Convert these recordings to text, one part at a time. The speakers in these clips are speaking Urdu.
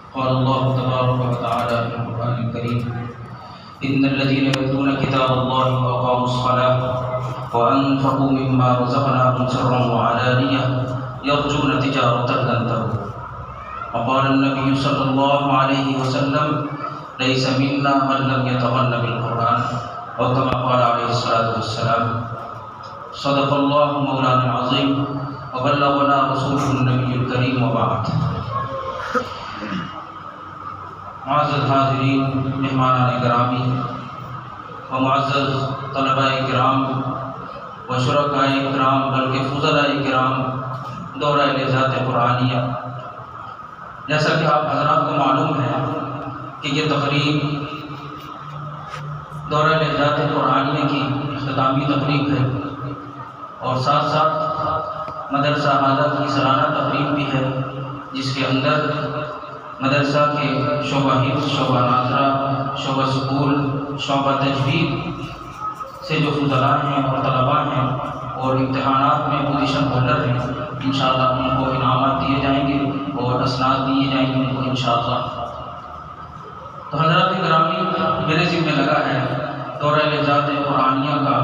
قال الله تبارك وتعالى في القرآن الكريم: إن الذين يتلون كتاب الله وأقاموا الصلاة وأنفقوا مما رزقناهم سرا وعلانية يرجون تجارة لن تبور. وقال النبي صلى الله عليه وسلم: ليس منا من لم يتغن بالقرآن، وكما قال عليه الصلاة والسلام. صدق الله مولانا العظيم وبلغنا رسوله النبي الكريم. وبعد. معزز حاضرین، مہمانان گرامی و معزز طلباء کرام و شرکاء کرام بلکہ فضلاء کرام دورہ لذات قرآنیہ، جیسا کہ آپ حضرات کو معلوم ہے کہ یہ تقریب دورہ لذات قرآنیہ کی اختتامی تقریب ہے، اور ساتھ ساتھ مدرسہ اعلیٰ کی سالانہ تقریب بھی ہے، جس کے اندر مدرسہ کے شعبہ حفظ، شعبہ ناظرہ، شعبہ سکول، شعبہ تجوید سے جو فضلاء ہیں اور طلباء ہیں اور امتحانات میں پوزیشن ہولڈر ہیں، انشاءاللہ ان کو انعامات دیے جائیں گے اور اسناد دیے جائیں گے ان کو انشاءاللہ. تو حضرات گرامی، میرے ذمہ لگا ہے دورہ لذات قرآنیہ کا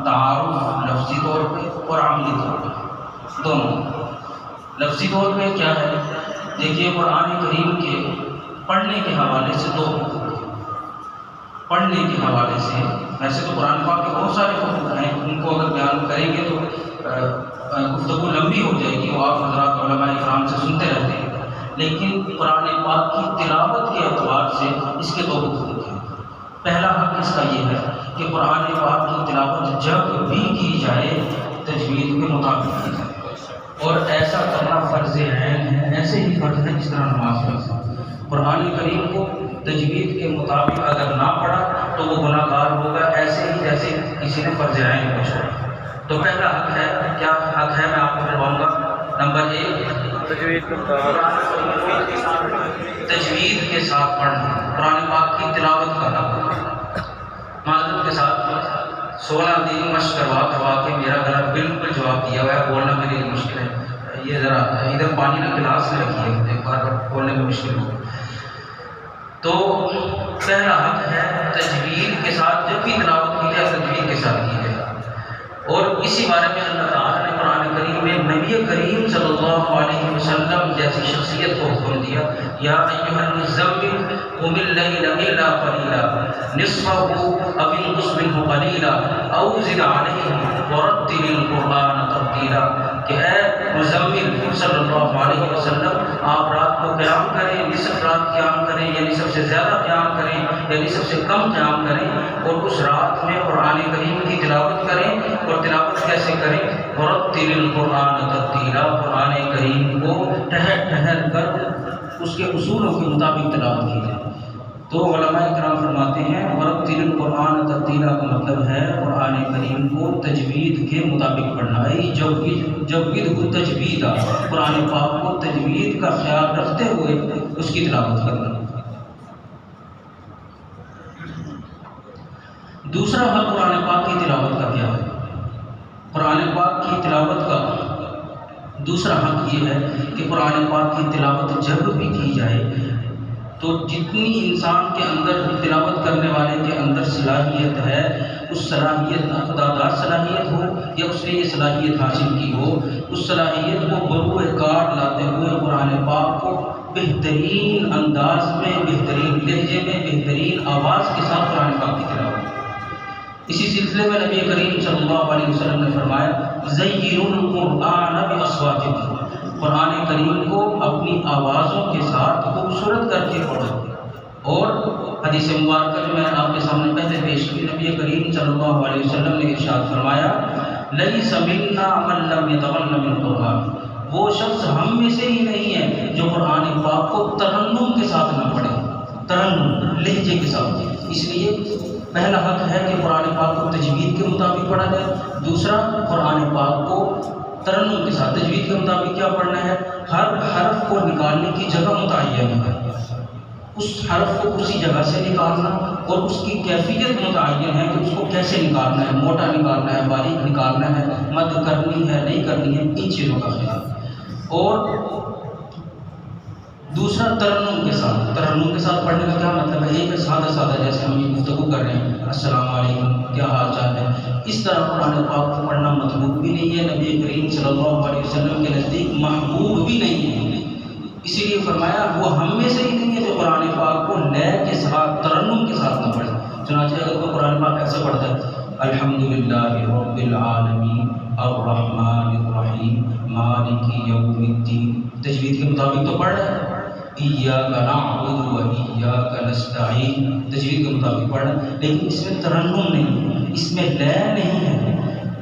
تعارف لفظی طور پہ اور عملی طور پہ دونوں. لفظی طور پہ کیا ہے؟ دیکھیے، قرآن کریم کے پڑھنے کے حوالے سے دو حقوق. پڑھنے کے حوالے سے ویسے تو قرآن پاک کے بہت سارے حقوق ہیں، ان کو اگر بیان کریں گے تو گفتگو لمبی ہو جائے گی، وہ آپ حضرات علماء کرام سے سنتے رہتے ہیں. لیکن قرآن پاک کی تلاوت کے اعتبار سے اس کے دو حقوق ہیں. پہلا حق اس کا یہ ہے کہ قرآن پاک کی تلاوت جب بھی کی جائے تجوید کے مطابق کی جائے، اور ایسا کرنا فرض عین ہے، ایسے ہی فرض ہے جس طرح نماز فرض ہے. قرآن کریم کو تجوید کے مطابق اگر نہ پڑھا تو وہ گناہ گار ہوگا، ایسے ہی جیسے کسی نے فرض عین کو چھوڑا. تو پہلا حق ہے، کیا حق ہے میں آپ کو بتاؤں گا. نمبر 1، تجوید کے ساتھ پڑھنا، قرآن پاک کی تلاوت کرنا. معذرت کے ساتھ 16 دن مشق کروا کے میرا گلا بالکل جواب دیا ہوا ہے، بولنا میرے لیے مشکل ہے. یہ ذرا ادھر پانی نہ گلاس میں رکھیے، ایک بار بولنے میں مشکل ہو. تو پہلا حق ہے تجوید کے ساتھ، جب بھی تلاوت کی جائے تجوید کے ساتھ کی جائے. اور اسی بارے میں اللہ تعالیٰ نے قرآن کریم میں نبی کریم صلی اللہ علیہ وسلم جیسی شخصیت کو حکم دیا: یا ایھا المزمل قم اللیل الا قلیلا نصفہ او انقص منہ قلیلا او زد علیہ ورتل القرآن ترتیلا. کہ اے مزمل صلی اللہ علیہ وسلم، آپ رات کو قیام کریں، نصف رات قیام کریں، یعنی سب سے زیادہ قیام کریں، یعنی سب سے کم قیام کریں، اور اس رات میں قرآن کریم کی تلاوت کریں. اور تلاوت کیسے کریں؟ ورتل القرآن ترتیلا، قرآن کریم کو ٹھہر ٹھہر کر اس کے اصولوں کے مطابق تلاوت کی جائے. تو علماء کرام فرماتے ہیں ورتل القرآن ترتیلا کا مطلب ہے قرآن کریم کو تجوید کے مطابق پڑھنا ہے. جوید کو تجوید، قرآن پاک کو تجوید کا خیال رکھتے ہوئے اس کی تلاوت کرنا. دوسرا حق قرآن پاک کی تلاوت کا کیا ہے؟ قرآن پاک کی تلاوت کا دوسرا حق یہ ہے کہ قرآن پاک کی تلاوت جب بھی کی جائے تو جتنی انسان کے اندر تلاوت کرنے والے کے اندر صلاحیت ہے، اس صلاحیت خودآگاہ صلاحیت ہو یا اس نے یہ صلاحیت حاصل کی ہو، اس صلاحیت کو بروئے کار لاتے ہوئے قرآن پاک کو بہترین انداز میں، بہترین لہجے میں، بہترین آواز کے ساتھ قرآن پاک کی تلاوت. اسی سلسلے میں نبی کریم صلی اللہ علیہ وسلم نے فرمایا: زینوا القرآن باصواتکم، قرآن کریم کو اپنی آوازوں کے ساتھ خوبصورت کر کے پڑھو. اور حدیث مبارکہ جو میں نے آپ کے سامنے پہلے پیش کی، نبی کریم صلی اللہ علیہ وسلم نے ارشاد فرمایا: لیس منا من لم یتغن بالقرآن، وہ شخص ہم میں سے ہی نہیں ہے جو قرآن پاک کو ترنم کے ساتھ نہ پڑھے، ترنم لہجے کے ساتھ. اس لیے پہلا حق ہے کہ قرآن پاک کو تجوید کے مطابق پڑھا جائے. دوسرا، قرآن پاک کو ترنم کے ساتھ. تجوید کے مطابق کیا پڑھنا ہے؟ ہر حرف کو نکالنے کی جگہ متعین ہے، اس حرف کو اسی جگہ سے نکالنا، اور اس کی کیفیت متعین ہے کہ اس کو کیسے نکالنا ہے، موٹا نکالنا ہے، باریک نکالنا ہے، مد کرنی ہے، نہیں کرنی ہے، ان چیزوں کا خیال. اور دوسرا ترنم کے ساتھ پڑھنے کا کیا مطلب ہے؟ ایک سادہ سادہ جیسے ہم یہ گفتگو کر رہے ہیں، السلام علیکم، کیا حال چال ہے، اس طرح قرآن پاک کو پڑھنا مطلوب بھی نہیں ہے، نبی کریم صلی اللہ علیہ وسلم کے نزدیک محبوب بھی نہیں ہے۔ اسی لیے فرمایا وہ ہم میں سے ہی نہیں ہے جو قرآن پاک کو لے کے ساتھ ترنم کے ساتھ نہ پڑھے۔ چنانچہ اگر کوئی قرآن پاک ایسے پڑھتا ہے الحمدللہ رب العالمین الرحمن الرحیم مالک یوم الدین، تجوید کے مطابق تو پڑھ رہا ہے، ایاک نعبد و ایاک نستعین، تجوید کے مطابق پڑھ رہا ہے، لیکن اس میں ترنم نہیں، اس میں لے نہیں ہے۔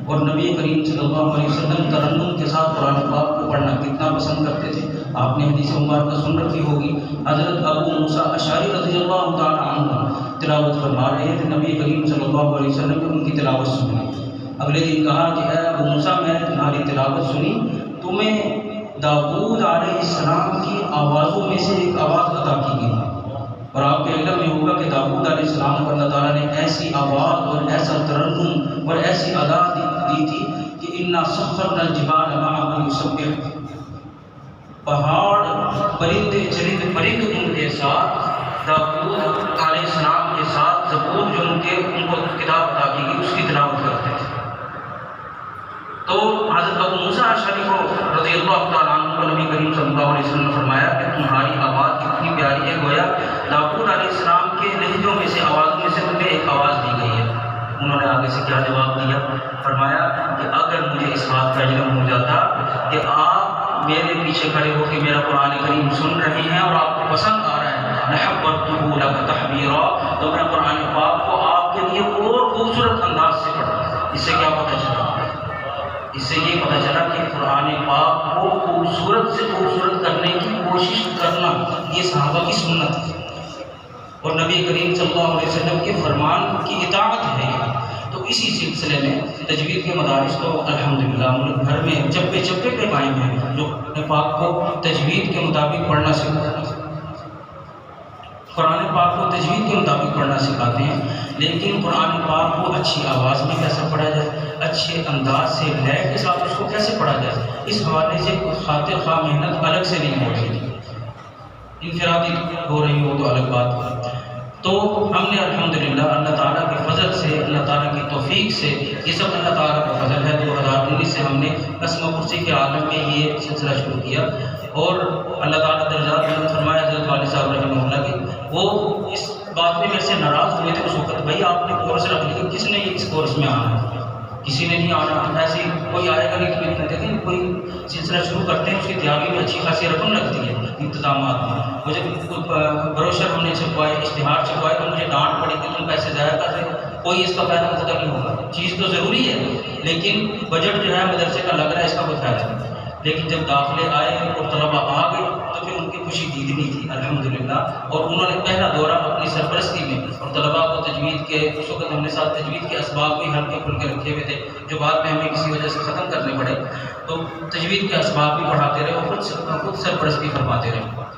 اور نبی کریم صلی اللہ علیہ وسلم ترنم کے ساتھ قرآن پاک کو پڑھنا کتنا پسند کرتے تھے۔ آپ نے حدیث مبارکہ سن رکھی ہوگی، حضرت ابو موسیٰ اشعری رضی اللہ تعالیٰ عنہ تلاوت فرما رہے تھے، نبی کریم صلی اللہ علیہ وسلم نے ان کی تلاوت سنی۔ اگلے دن کہا کہ اے ابو موسیٰ، میں نے تمہاری تلاوت سنی، تمہیں داؤد علیہ السلام کی آوازوں میں سے ایک آواز عطا کی گئی، اور آپ کے علم میں ہوگا کہ داؤد علیہ السلام کو اللہ تعالیٰ نے ایسی آواز اور ایسا ترنم اور ایسی ادا دی تھی کہ انا سخرنا الجبال معه یسبح، پہاڑ پرندے چرند پرند ان کے ساتھ، داؤد علیہ السلام کے ساتھ زبور جو ان کو کتاب عطا کی گئی اس کی تلاوت کرتے تھے۔ تو حضرت ابو موسیٰ اشعری کو رضی اللہ تعالیٰ عنہ کو نبی کریم صلی اللہ علیہ وسلم نے فرمایا کہ تمہاری آواز کتنی پیاری ہے، گویا داؤد علیہ السلام کے لہجوں میں سے آوازوں میں سے تمہیں ایک آواز دی گئی ہے۔ انہوں نے آگے سے کیا جواب دیا؟ فرمایا کہ اگر مجھے اس بات کا علم ہو جاتا کہ آپ میرے پیچھے کھڑے ہو کے میرا قرآن کریم سن رہے ہیں اور آپ کو پسند آ رہا ہے، لحبرتہ لک تحبیرا، تو میں قرآن پاک کو آپ کے لیے اور خوبصورت انداز سے پڑھتا۔ اس سے کیا پتہ چلا؟ اس سے یہ پتہ چلا کہ قرآن پاک کو خوبصورت سے خوبصورت کرنے کی کوشش کرنا یہ صحابہ کی سنت ہے، اور نبی کریم صلی اللہ علیہ وسلم کے فرمان کی اطاعت ہے۔ تو اسی سلسلے میں تجوید کے مدارس تو الحمدللہ ملک بھر میں چپے چپے پہ قائم ہیں، جو قرآن پاک کو تجوید کے مطابق پڑھنا سکھاتے ہیں، قرآن پاک کو تجوید کے مطابق پڑھنا سکھاتے ہیں، لیکن قرآن پاک کو اچھی آواز میں کیسے پڑھا جائے، اچھے انداز سے لے کے ساتھ اس کو کیسے پڑھا جائے، اس حوالے سے خاطر خواہ محنت الگ سے نہیں ہو رہی، انفرادی ہو رہی ہو تو الگ بات ہے۔ تو ہم نے الحمدللہ اللہ تعالیٰ کے فضل سے، اللہ تعالیٰ کی توفیق سے، یہ سب اللہ تعالیٰ کا فضل ہے، 2019 سے ہم نے قسم کرسی کے عالم میں یہ سلسلہ شروع کیا، اور اللہ تعالیٰ درجات بلند فرمایا حضرت والد صاحب رحمہ اللہ کے، وہ اس بات میں میرے سے ناراض ہوئے تھے اس وقت، بھائی آپ نے کورس رکھ لیا، کس نے اس کورس میں آنا ہے؟ کسی نے نہیں آنا، ایسے کوئی آئے گا نہیں تو دیکھیں کوئی سلسلہ شروع کرتے ہیں اس کی تیاری میں اچھی خاصی رقم لگتی ہے، انتظامات میں۔ مجھے بروشر ہم نے چھپوائے، اشتہار چھپوائے تو مجھے ڈانٹ پڑی کہ تم پیسے ضائع کر رہے ہو، کوئی اس کا فائدہ مقدر نہیں ہوگا، چیز تو ضروری ہے لیکن بجٹ جو ہے مدرسے کا لگ رہا ہے اس کا کوئی فائدہ نہیں۔ لیکن جب داخلے آئے اور طلباء آ گئے تو پھر ان کی خوشی دیدنی تھی الحمدللہ، اور انہوں نے پہلا دورہ اپنی سرپرستی میں اور طلباء کو تجوید کے، اس وقت ہم نے ساتھ تجوید کے اسباب بھی ہلکے پھلکے رکھے ہوئے تھے جو بعد میں ہمیں کسی وجہ سے ختم کرنے پڑے، تو تجوید کے اسباب بھی پڑھاتے رہے اور خود سرپرستی فرماتے رہے۔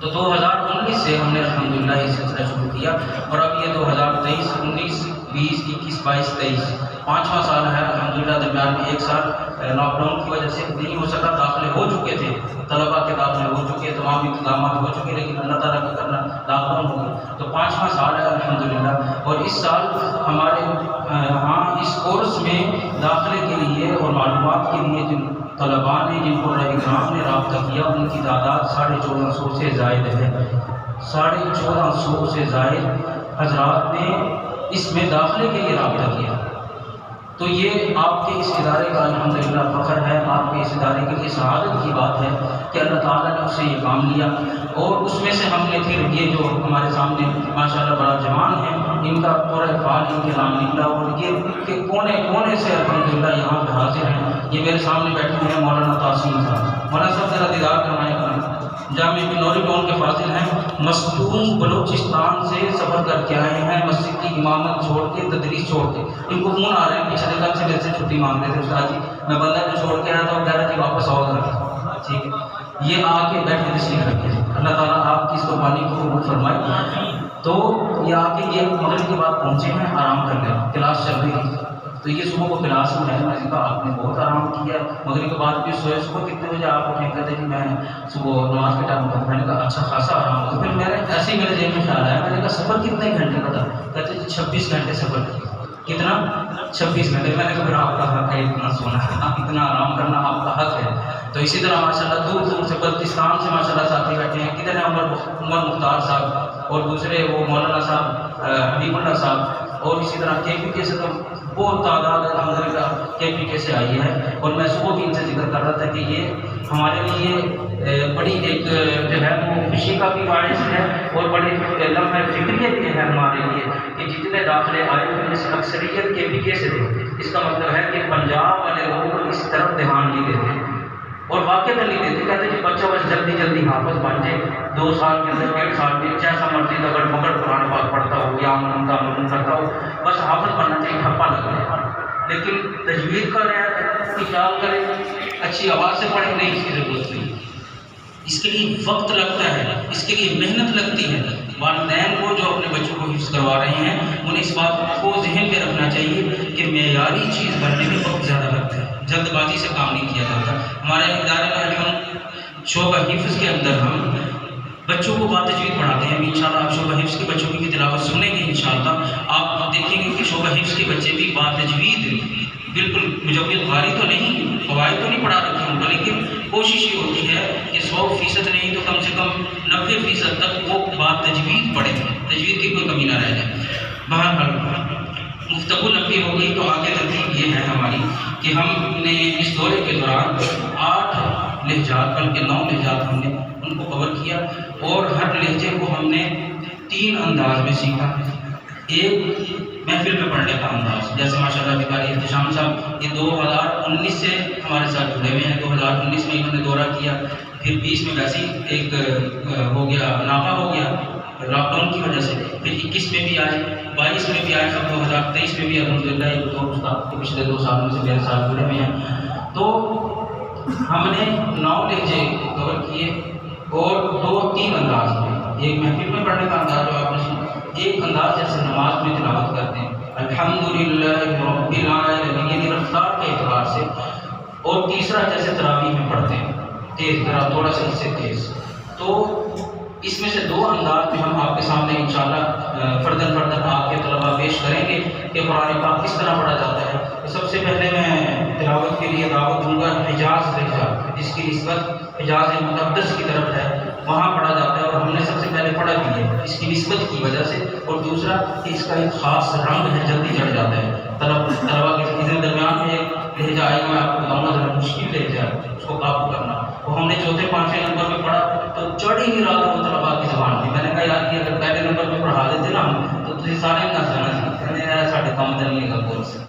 تو 2019 سے ہم نے الحمدللہ یہ سلسلہ شروع کیا، اور اب یہ 2023 19 20 21 22 23 پانچواں سال ہے الحمدللہ۔ درمیان میں ایک سال لاک ڈاؤن کی وجہ سے نہیں ہو سکا، داخلے ہو چکے تھے، طلباء کے داخلے ہو چکے، تمام انتظامات ہو چکے، لیکن اللہ تعالیٰ کا کرنا لاک ڈاؤن ہو گیا، تو پانچواں سال ہے الحمدللہ۔ اور اس سال ہمارے ہاں اس کورس میں داخلے کے لیے اور معلومات کے لیے جن طلباء نے، جن کو رہ اکرام نے رابطہ کیا، ان کی تعداد 1450 سے زائد ہے، 1450 سے زائد حضرات نے اس میں داخلے کے لیے رابطہ کیا۔ تو یہ آپ کے اس ادارے کا الحمدللہ فخر ہے، آپ کے اس ادارے کے لیے سعادت کی بات ہے کہ اللہ تعالیٰ نے اس سے یہ کام لیا، اور اس میں سے ہم نے پھر یہ جو ہمارے سامنے ماشاءاللہ بڑا جوان ہے، ان کا پورا فعال ان کے نام نکلا، اور یہ کہ کونے کونے سے الحمدللہ یہاں پہ حاضر ہیں۔ یہ میرے سامنے بیٹھے ہوئے ہیں مولانا تاسیم صاحب، مولانا صاحب ذرا دیدار کروائیں، جامعہ بنوری ٹاؤن کے فاضل ہیں، مستون بلوچستان سے سفر کر کے آئے ہیں، مسجد کی امامت چھوڑ کے، تدریس چھوڑ کے، ان کو فون آ رہے ہیں پچھلے کل سے میرے سے چھٹی مانگ رہے تھے، استاد جی میں بندہ کو چھوڑ کے آیا تھا، وہ کہہ رہا جی واپس آؤ گا، ٹھیک ہے، یہ آ کے بیٹھے تشریف رکھے، اللہ تعالیٰ آپ کی اس قربانی کو قبول فرمائے۔ تو یہ آ کے یہ مغرب کے بعد پہنچے ہیں، آرام کر لیں، کلاس چل رہی ہے، تو یہ صبح کو کلاس میں ہے، میں نے کہا آپ نے بہت آرام کیا، مغرب کے بعد بھی سوئے، صبح کتنے بجے آپ اٹھیں؟ کہتے کہ میں صبح نماز کے ٹائم اٹھا۔ میں نے کہا اچھا خاصا آرام ہوا۔ پھر میں نے ایسے ہی میرے ذہن میں خیال آیا، میں نے کہا سفر کتنے گھنٹے کا تھا؟ کہتے 26 گھنٹے سفر کیا۔ کتنا؟ 26 گھنٹے۔ میں نے کہا پھر آپ کا حق ہے اتنا سونا، اتنا آرام کرنا آپ کا حق ہے۔ تو اسی طرح ماشاءاللہ دور دور سے بلتستان سے ماشاءاللہ ساتھی بیٹھے ہیں، کدھر ہے عمر مختار صاحب، اور دوسرے وہ مولانا صاحب حبیب اللہ صاحب، اور اسی طرح کے پی کے سے تو بہت تعداد الحمدللہ کے پی کے سے آئی ہے۔ اور میں صبح بھی ان سے ذکر کر رہا تھا کہ یہ ہمارے لیے بڑی ایک جو ہے وہ خوشی کا بھی باعث ہے، اور بڑے لمحہ فکریت بھی ہے ہمارے لیے کہ جتنے داخلے آئے ان سے اکثریت کے پی کے سے تھے۔ اس کا مطلب ہے کہ پنجاب والے لوگ اس طرف دھیان نہیں دیتے اور واقع نہیں دیتے، کہتے کہ بچہ بس جلدی جلدی حافظ بن جائے، 2 سال کے اندر 1.5 سال میں جیسا مرضی دگڑ مگڑ قرآن پاک پڑھتا ہو یا منتظم کرتا ہو، بس حافظ بننا چاہیے، ٹھپا لگ جائے۔ لیکن تجوید کا خیال کرے، اچھی آواز سے پڑھے، نہیں، اس کی ضرورت نہیں۔ اس کے لیے وقت لگتا ہے، اس کے لیے محنت لگتی ہے۔ والدین کو جو اپنے بچوں کو حفظ کروا رہے ہیں انہیں اس بات کو ذہن میں رکھنا چاہیے کہ معیاری چیز بننے میں وقت زیادہ لگتا ہے، جلد بازی سے کام نہیں کیا جاتا۔ ہمارے ادارے میں ہم شعبہ حفظ کے اندر ہم بچوں کو بات تجوید پڑھاتے ہیں۔ انشاءاللہ آپ شعبہ حفظ کے بچوں کی تلاوت سنیں گے، انشاءاللہ آپ دیکھیں گے کہ شعبہ حفظ کے بچے بھی بات تجوید بالکل مجوید قاری تو نہیں، قواعد تو نہیں پڑھا رکھے ان کو، لیکن کوشش یہ ہوتی ہے کہ 100% نہیں تو کم سے کم 90% تک وہ بات تجوید پڑھیں، تجوید کی کوئی کمی نہ رہ جائے۔ بہرحال گفتگو لمبی ہو گئی، تو آگے ترتیب یہ ہے ہماری کہ ہم نے اس دورے کے دوران 8 لہجات بلکہ 9 لہجات ہم نے ان کو کور کیا، اور ہر لہجے کو ہم نے 3 انداز میں سیکھا۔ ایک محفل میں پڑھنے کا انداز، جیسے ماشاءاللہ بیکاری احتشام صاحب یہ 2019 سے ہمارے ساتھ جڑے ہوئے ہیں، 2019 میں انہوں نے دورہ کیا، پھر 20 میں ویسے ہی ایک ہو گیا، نافع ہو گیا لاک ڈاؤن کی وجہ سے، پھر 21 میں بھی آئے، 22 میں بھی آئے، سب 2023 میں بھی الحمدللہ یہ دو استاد کے پچھلے 2 سالوں سے میرے ساتھ جڑے ہوئے ہیں۔ تو ہم نے 9 لہجے کور کیے اور 2-3 انداز میں، ایک محفل میں پڑھنے کا انداز جو آپ نے سنا، ایک انداز جیسے نماز میں تلاوت کرتے ہیں الحمدللہ رب العالمین، یہ رفتار کے اعتبار سے، اور تیسرا جیسے تراویح میں پڑھتے ہیں تیز، ذرا تھوڑا سا اس سے تیز۔ تو اس میں سے 2 انداز میں ہم آپ کے سامنے انشاءاللہ فردن آپ کے طلباء پیش کریں گے کہ قرآن پاک کس طرح پڑھا جاتا ہے۔ تو سب سے پہلے میں تلاوت کے لیے دعوت دوں گا حجاز لہجہ، جس کی نسبت حجاز مقدس کی طرف ہے، وہاں پڑھا جاتا ہے، اور ہم نے سب سے پہلے پڑھا بھی ہے اس کی نسبت کی وجہ سے، اور دوسرا کہ اس کا ایک خاص رنگ ہے، جلدی چڑھ جاتا ہے طلباء کے درمیان میں ایک لہجہ آئے گا، میں آپ کو بتاؤں گا، ذرا مشکل لہجہ ہے اس کو قابو کرنا، وہ ہم نے 4-5 نمبر میں پڑھا تو چڑھ ہی نہیں رہا تھا وہ طلباء کی زبان پہ۔ میں نے کہا یار کہ اگر پہلے نمبر میں پڑھا دیتے نا ہم تو تھی سارے نہ سنا سی، ساڈے کم نہیں لگا کورس۔